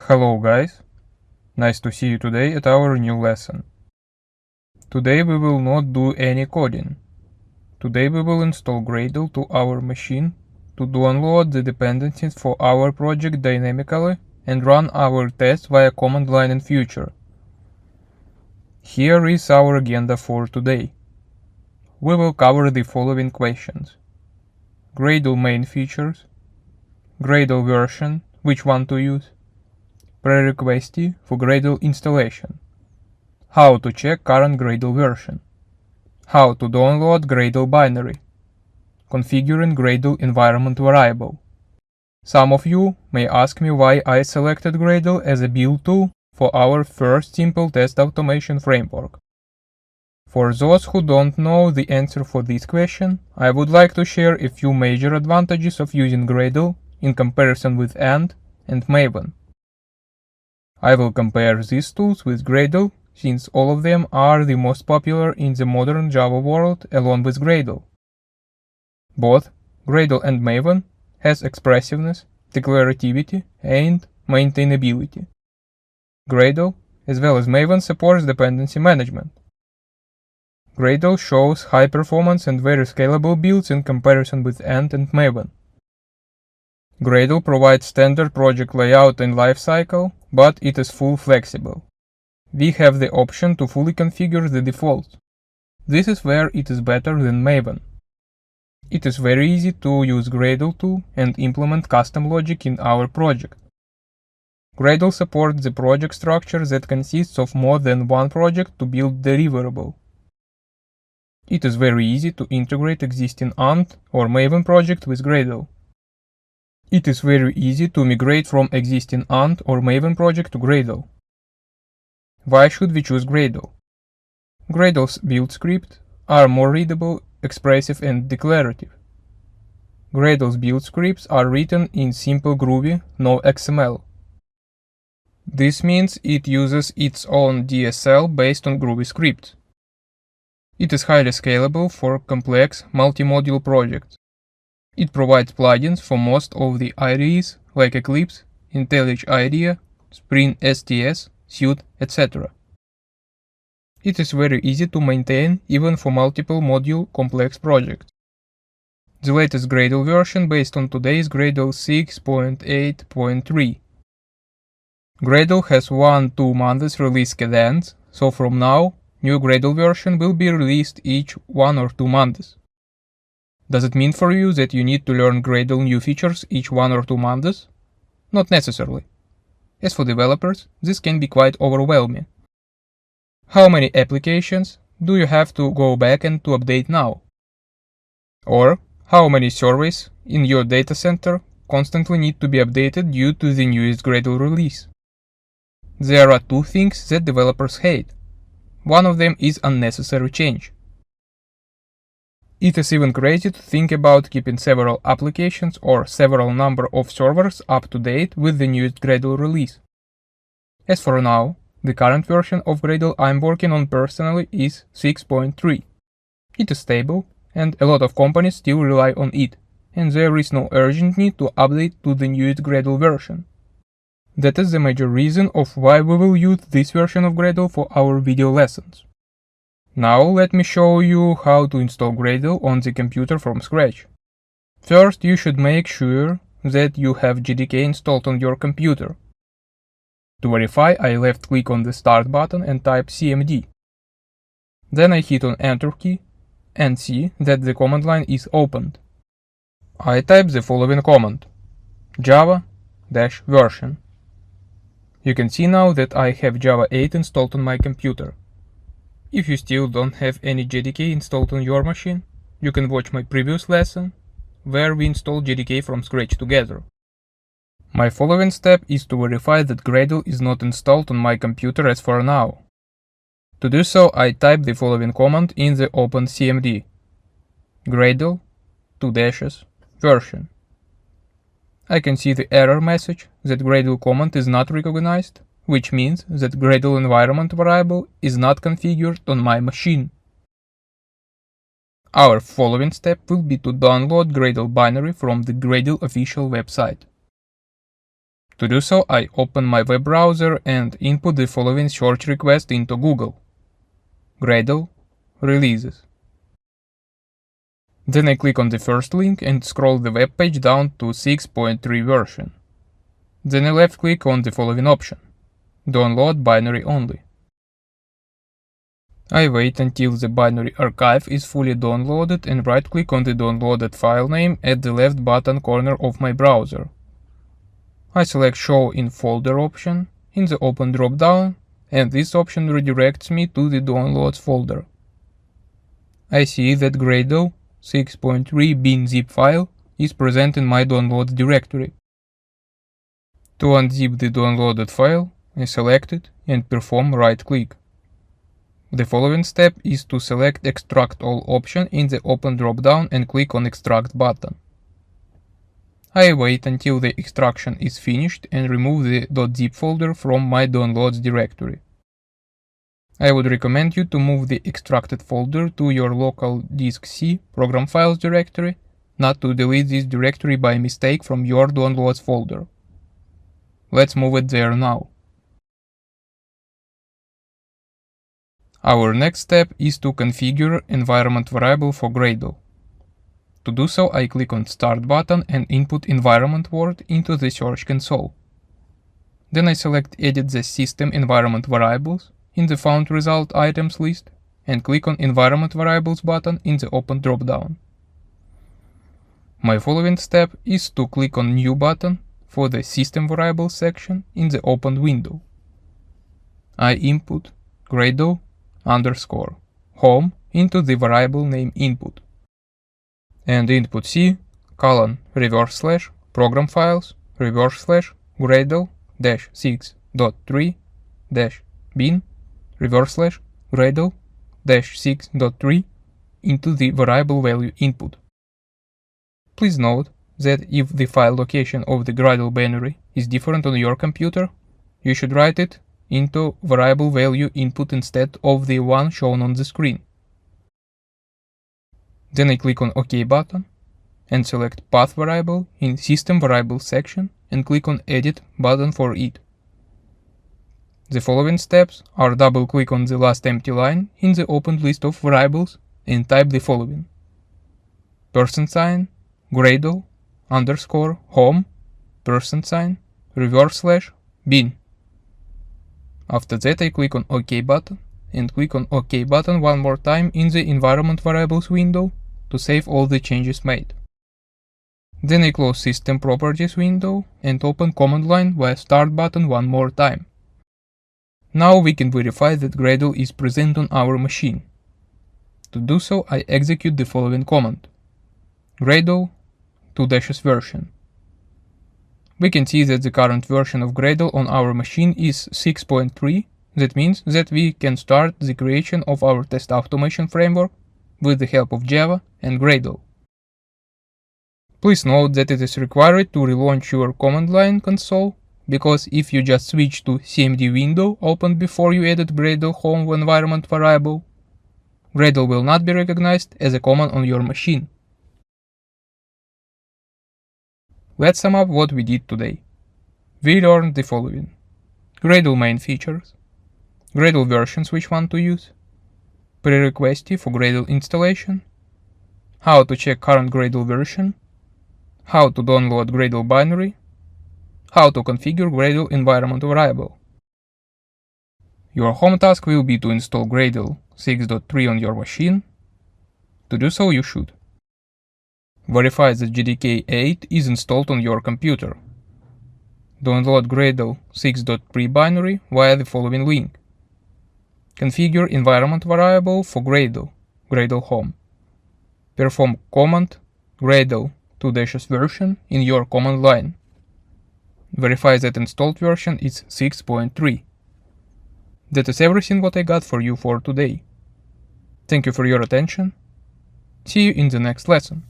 Hello guys, nice to see you today at our new lesson. Today we will not do any coding. Today we will install Gradle to our machine to download the dependencies for our project dynamically and run our tests via command line in future. Here is our agenda for today. We will cover the following questions: Gradle main features, Gradle version, which one to use, Prerequisite for Gradle installation, how to check current Gradle version, how to download Gradle binary, configuring Gradle environment variable. Some of you may ask me why I selected Gradle as a build tool for our first simple test automation framework. For those who don't know the answer for this question, I would like to share a few major advantages of using Gradle in comparison with Ant and Maven. I will compare these tools with Gradle, since all of them are the most popular in the modern Java world along with Gradle. Both Gradle and Maven has expressiveness, declarativity, and maintainability. Gradle, as well as Maven, supports dependency management. Gradle shows high performance and very scalable builds in comparison with Ant and Maven. Gradle provides standard project layout and lifecycle, but it is full flexible. We have the option to fully configure the defaults. This is where it is better than Maven. It is very easy to use Gradle to and implement custom logic in our project. Gradle supports the project structure that consists of more than one project to build deliverable. It is very easy to integrate existing Ant or Maven project with Gradle. It is very easy to migrate from existing Ant or Maven project to Gradle. Why should we choose Gradle? Gradle's build scripts are more readable, expressive and declarative. Gradle's build scripts are written in simple Groovy, no XML. This means it uses its own DSL based on Groovy scripts. It is highly scalable for complex multi-module projects. It provides plugins for most of the IDEs like Eclipse, IntelliJ IDEA, Spring STS, Suite, etc. It is very easy to maintain even for multiple module complex projects. The latest Gradle version based on today's Gradle 6.8.3. Gradle has 1-2 months release cadence, so from now, new Gradle version will be released each 1 or 2 months. Does it mean for you that you need to learn Gradle new features each 1 or 2 months? Not necessarily. As for developers, this can be quite overwhelming. How many applications do you have to go back and to update now? Or how many surveys in your data center constantly need to be updated due to the newest Gradle release? There are 2 things that developers hate. One of them is unnecessary change. It is even crazy to think about keeping several applications or several number of servers up to date with the newest Gradle release. As for now, the current version of Gradle I'm working on personally is 6.3. It is stable, and a lot of companies still rely on it, and there is no urgent need to update to the newest Gradle version. That is the major reason of why we will use this version of Gradle for our video lessons. Now let me show you how to install Gradle on the computer from scratch. First, you should make sure that you have JDK installed on your computer. To verify, I left click on the Start button and type cmd. Then I hit on Enter key and see that the command line is opened. I type the following command: java-version. You can see now that I have Java 8 installed on my computer. If you still don't have any JDK installed on your machine, you can watch my previous lesson, where we installed JDK from scratch together. My following step is to verify that Gradle is not installed on my computer as for now. To do so, I type the following command in the open cmd: Gradle version. I can see the error message that Gradle command is not recognized, which means that Gradle environment variable is not configured on my machine. Our following step will be to download Gradle binary from the Gradle official website. To do so, I open my web browser and input the following search request into Google: Gradle Releases. Then I click on the first link and scroll the web page down to 6.3 version. Then I left click on the following option: Download binary only. I wait until the binary archive is fully downloaded and right click on the downloaded file name at the left bottom corner of my browser. I select Show in Folder option in the Open drop-down, and this option redirects me to the Downloads folder. I see that Gradle 6.3 bin zip file is present in my Downloads directory. To unzip the downloaded file, I select it and perform right-click. The following step is to select Extract All option in the Open drop-down and click on Extract button. I wait until the extraction is finished and remove the .zip folder from my downloads directory. I would recommend you to move the extracted folder to your local disk C program files directory, not to delete this directory by mistake from your downloads folder. Let's move it there now. Our next step is to configure environment variable for Gradle. To do so, I click on Start button and input environment word into the Search console. Then I select Edit the System Environment Variables in the Found Result Items list and click on Environment Variables button in the Open drop-down. My following step is to click on New button for the System Variables section in the opened window. I input Gradle _ home into the variable name input and input C : program files /Gradle -6.3 -bin /Gradle -6.3 into the variable value input. Please note that if the file location of the Gradle binary is different on your computer, you should write it into variable value input instead of the one shown on the screen. Then I click on OK button and select Path variable in System Variables section and click on Edit button for it. The following steps are double-click on the last empty line in the opened list of variables and type the following: $Gradle _home $bin. After that, I click on OK button and click on OK button one more time in the Environment Variables window to save all the changes made. Then I close System Properties window and open command line via Start button one more time. Now we can verify that Gradle is present on our machine. To do so, I execute the following command: Gradle _version. We can see that the current version of Gradle on our machine is 6.3. That means that we can start the creation of our test automation framework with the help of Java and Gradle. Please note that it is required to relaunch your command line console, because if you just switch to CMD window opened before you added Gradle home environment variable, Gradle will not be recognized as a command on your machine. Let's sum up what we did today. We learned the following: Gradle main features, Gradle versions which one to use, Prerequisite for Gradle installation, how to check current Gradle version, how to download Gradle binary, how to configure Gradle environment variable. Your home task will be to install Gradle 6.3 on your machine. To do so, you should verify that JDK 8 is installed on your computer. Download Gradle 6.3 binary via the following link. Configure environment variable for Gradle home. Perform command Gradle _version in your command line. Verify that installed version is 6.3. That is everything what I got for you for today. Thank you for your attention. See you in the next lesson.